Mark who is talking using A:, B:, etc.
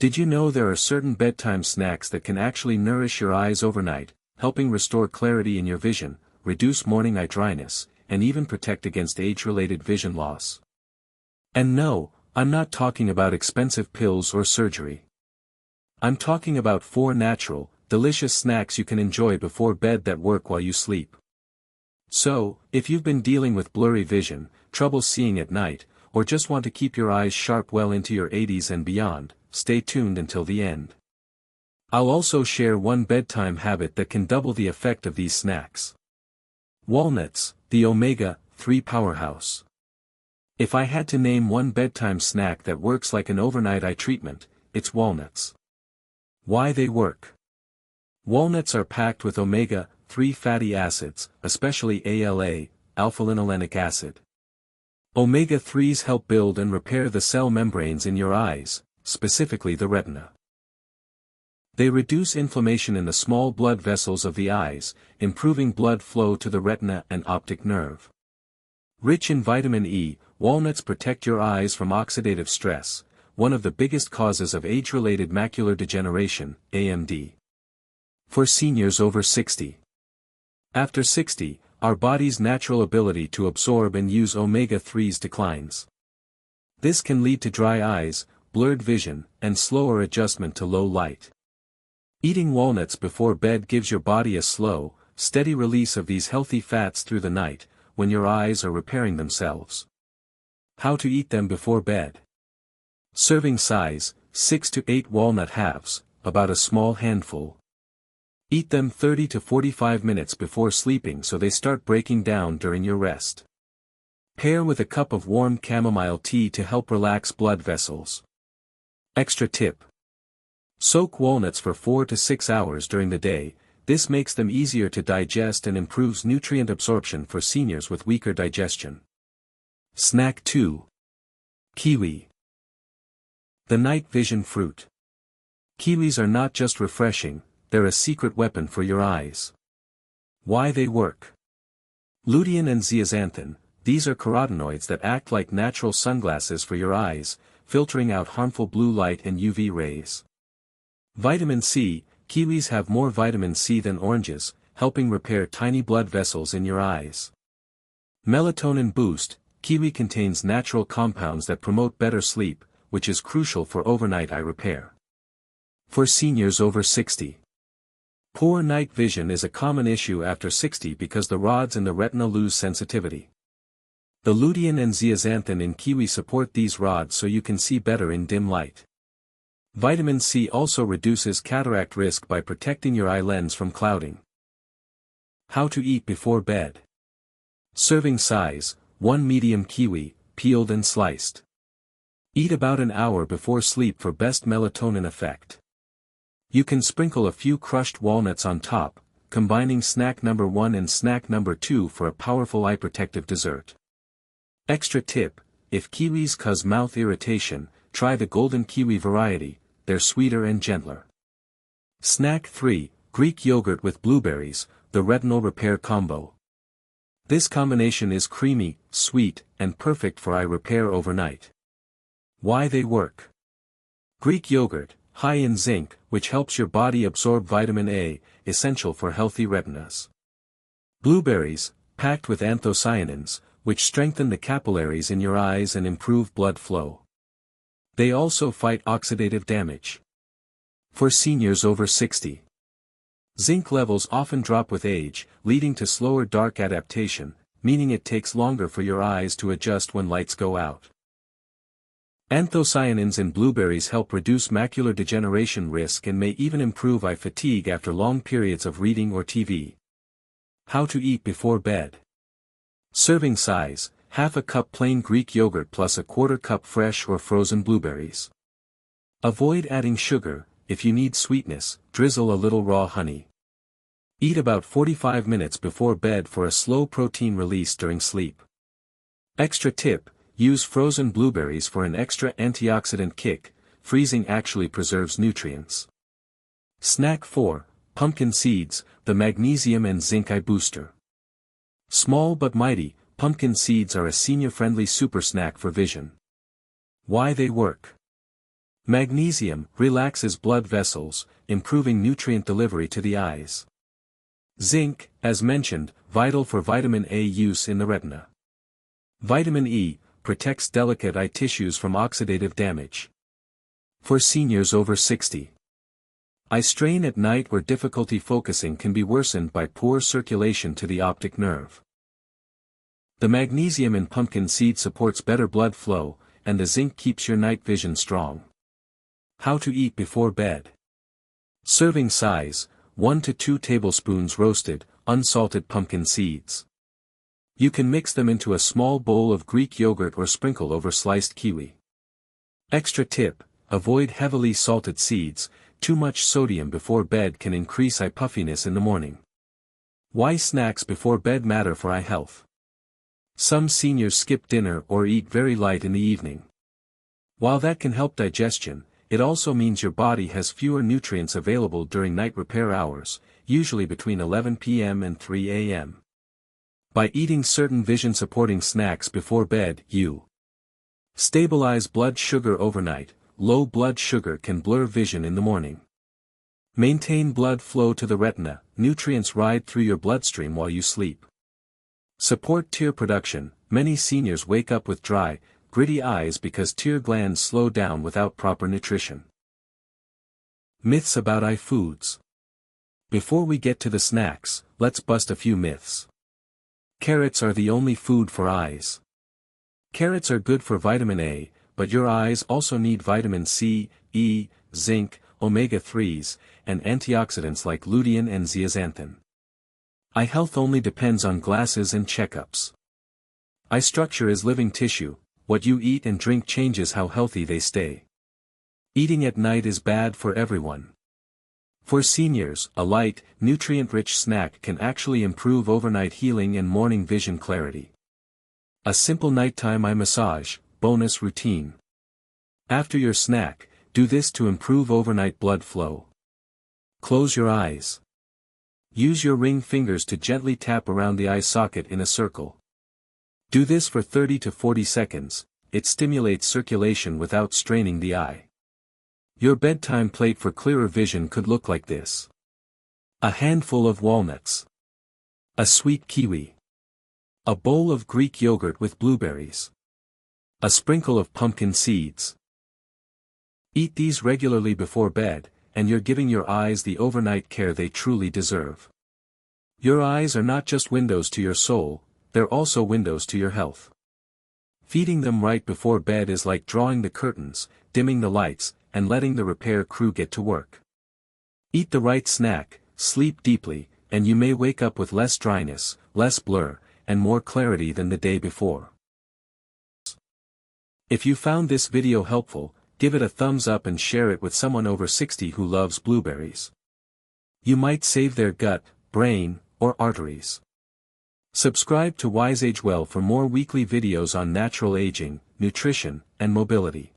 A: Did you know there are certain bedtime snacks that can actually nourish your eyes overnight, helping restore clarity in your vision, reduce morning eye dryness, and even protect against age-related vision loss? And no, I'm not talking about expensive pills or surgery. I'm talking about 4 natural, delicious snacks you can enjoy before bed that work while you sleep. So, if you've been dealing with blurry vision, trouble seeing at night, or just want to keep your eyes sharp well into your 80s and beyond, stay tuned until the end. I'll also share one bedtime habit that can double the effect of these snacks. Walnuts, the omega-3 powerhouse. If I had to name one bedtime snack that works like an overnight eye treatment, it's walnuts. Why they work? Walnuts are packed with omega-3 fatty acids, especially ALA, alpha-linolenic acid. Omega-3s help build and repair the cell membranes in your eyes, specifically the retina. They reduce inflammation in the small blood vessels of the eyes, improving blood flow to the retina and optic nerve. Rich in vitamin E, walnuts protect your eyes from oxidative stress, one of the biggest causes of age-related macular degeneration, AMD. For seniors over 60. After 60, our body's natural ability to absorb and use omega-3s declines. This can lead to dry eyes, blurred vision, and slower adjustment to low light. Eating walnuts before bed gives your body a slow, steady release of these healthy fats through the night, when your eyes are repairing themselves. How to eat them before bed. Serving size, 6 to 8 walnut halves, about a small handful. Eat them 30 to 45 minutes before sleeping so they start breaking down during your rest. Pair with a cup of warm chamomile tea to help relax blood vessels. Extra tip. Soak walnuts for 4 to 6 hours during the day. This makes them easier to digest and improves nutrient absorption for seniors with weaker digestion. Snack 2. Kiwi. The night vision fruit. Kiwis are not just refreshing, they're a secret weapon for your eyes. Why they work. Lutein and zeaxanthin, these are carotenoids that act like natural sunglasses for your eyes, filtering out harmful blue light and UV rays. Vitamin C, kiwis have more vitamin C than oranges, helping repair tiny blood vessels in your eyes. Melatonin boost, kiwi contains natural compounds that promote better sleep, which is crucial for overnight eye repair. For seniors over 60. Poor night vision is a common issue after 60 because the rods in the retina lose sensitivity. The lutein and zeaxanthin in kiwi support these rods so you can see better in dim light. Vitamin C also reduces cataract risk by protecting your eye lens from clouding. How to eat before bed. Serving size, 1 medium kiwi, peeled and sliced. Eat about an hour before sleep for best melatonin effect. You can sprinkle a few crushed walnuts on top, combining snack number 1 and snack number 2 for a powerful eye protective dessert. Extra tip, if kiwis cause mouth irritation, try the golden kiwi variety, they're sweeter and gentler. Snack 3, Greek yogurt with blueberries, the retinal repair combo. This combination is creamy, sweet, and perfect for eye repair overnight. Why they work. Greek yogurt, high in zinc, which helps your body absorb vitamin A, essential for healthy retinas. Blueberries, packed with anthocyanins, which strengthen the capillaries in your eyes and improve blood flow. They also fight oxidative damage. For seniors over 60. Zinc levels often drop with age, leading to slower dark adaptation, meaning it takes longer for your eyes to adjust when lights go out. Anthocyanins in blueberries help reduce macular degeneration risk and may even improve eye fatigue after long periods of reading or TV. How to eat before bed. Serving size, half a cup plain Greek yogurt plus a quarter cup fresh or frozen blueberries. Avoid adding sugar. If you need sweetness, drizzle a little raw honey. Eat about 45 minutes before bed for a slow protein release during sleep. Extra tip, use frozen blueberries for an extra antioxidant kick, freezing actually preserves nutrients. Snack 4, pumpkin seeds, the magnesium and zinc eye booster. Small but mighty, pumpkin seeds are a senior-friendly super snack for vision. Why they work. Magnesium relaxes blood vessels, improving nutrient delivery to the eyes. Zinc, as mentioned, vital for vitamin A use in the retina. Vitamin E protects delicate eye tissues from oxidative damage. For seniors over 60. Eye strain at night or difficulty focusing can be worsened by poor circulation to the optic nerve. The magnesium in pumpkin seed supports better blood flow, and the zinc keeps your night vision strong. How to eat before bed. Serving size, 1 to 2 tablespoons roasted, unsalted pumpkin seeds. You can mix them into a small bowl of Greek yogurt or sprinkle over sliced kiwi. Extra tip, avoid heavily salted seeds. Too much sodium before bed can increase eye puffiness in the morning. Why snacks before bed matter for eye health. Some seniors skip dinner or eat very light in the evening. While that can help digestion, it also means your body has fewer nutrients available during night repair hours, usually between 11 p.m. and 3 a.m. By eating certain vision-supporting snacks before bed, you stabilize blood sugar overnight. Low blood sugar can blur vision in the morning. Maintain blood flow to the retina, nutrients ride through your bloodstream while you sleep. Support tear production, many seniors wake up with dry, gritty eyes because tear glands slow down without proper nutrition. Myths about eye foods. Before we get to the snacks, let's bust a few myths. Carrots are the only food for eyes. Carrots are good for vitamin A, but your eyes also need vitamin C, E, zinc, omega-3s, and antioxidants like lutein and zeaxanthin. Eye health only depends on glasses and checkups. Eye structure is living tissue, what you eat and drink changes how healthy they stay. Eating at night is bad for everyone. For seniors, a light, nutrient-rich snack can actually improve overnight healing and morning vision clarity. A simple nighttime eye massage, bonus routine. After your snack, do this to improve overnight blood flow. Close your eyes. Use your ring fingers to gently tap around the eye socket in a circle. Do this for 30 to 40 seconds, it stimulates circulation without straining the eye. Your bedtime plate for clearer vision could look like this. A handful of walnuts. A sweet kiwi. A bowl of Greek yogurt with blueberries. A sprinkle of pumpkin seeds. Eat these regularly before bed, and you're giving your eyes the overnight care they truly deserve. Your eyes are not just windows to your soul, they're also windows to your health. Feeding them right before bed is like drawing the curtains, dimming the lights, and letting the repair crew get to work. Eat the right snack, sleep deeply, and you may wake up with less dryness, less blur, and more clarity than the day before. If you found this video helpful, give it a thumbs up and share it with someone over 60 who loves blueberries. You might save their gut, brain, or arteries. Subscribe to WiseAgeWell for more weekly videos on natural aging, nutrition, and mobility.